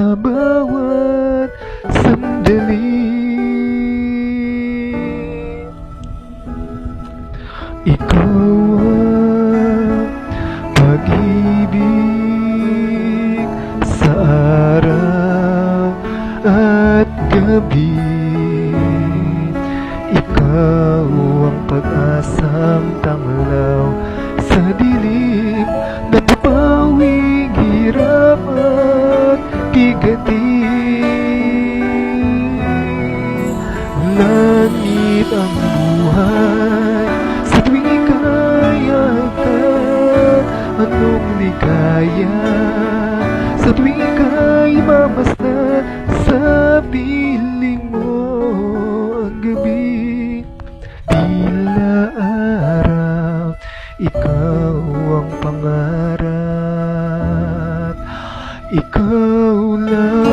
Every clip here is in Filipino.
sa bawat sandali. Ikaw ang pag-ibig sa araw at gabi. Ikaw ang pag-asang tanglaw sa dilim, napapawing hirap at bigatin. Langit ang buhay sa tuwing ika'y agad. Anong ligaya sa tuwing ika'y mamasdan sa piling mo ang gabi. Tila araw, ikaw ang pangarap, ikaw lamang.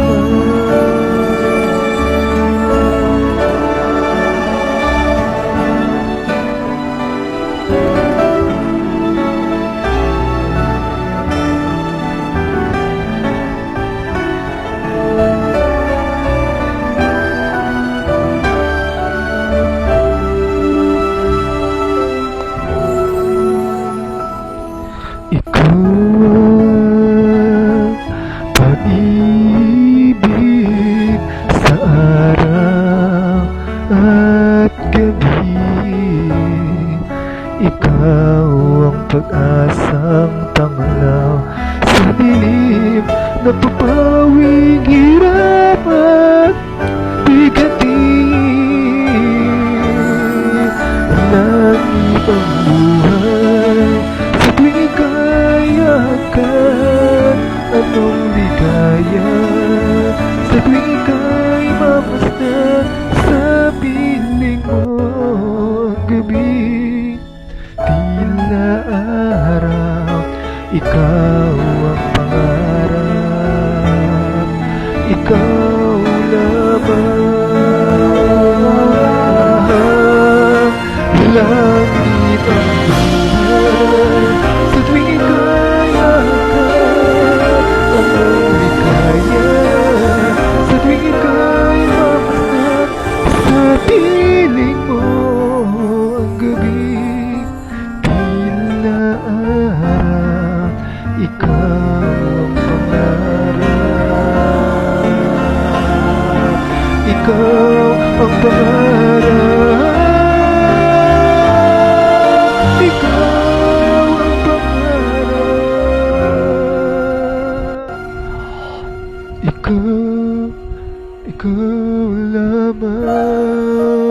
Ikaw ang pag-ibig sa araw at gabi. Ikaw ang pag-asang tanglaw sa dilim, napapawing hirap at bigatin. Langit ang buhay sa tuwing ika'y agad. Anong ligaya sa tuwing ika'y mamasdan sa piling mo ang gabi. Tila araw, ikaw ang pangarap, ikaw lamang. Langit ang buhay sa tuwing ika'y agad. Anong ligaya sa tuwing ika'y mamasdan sa piling mo ang gabi. Tila araw, ikaw ang pangarap, ikaw ang pangarap, ikaw ang pangarap, ikaw lamang.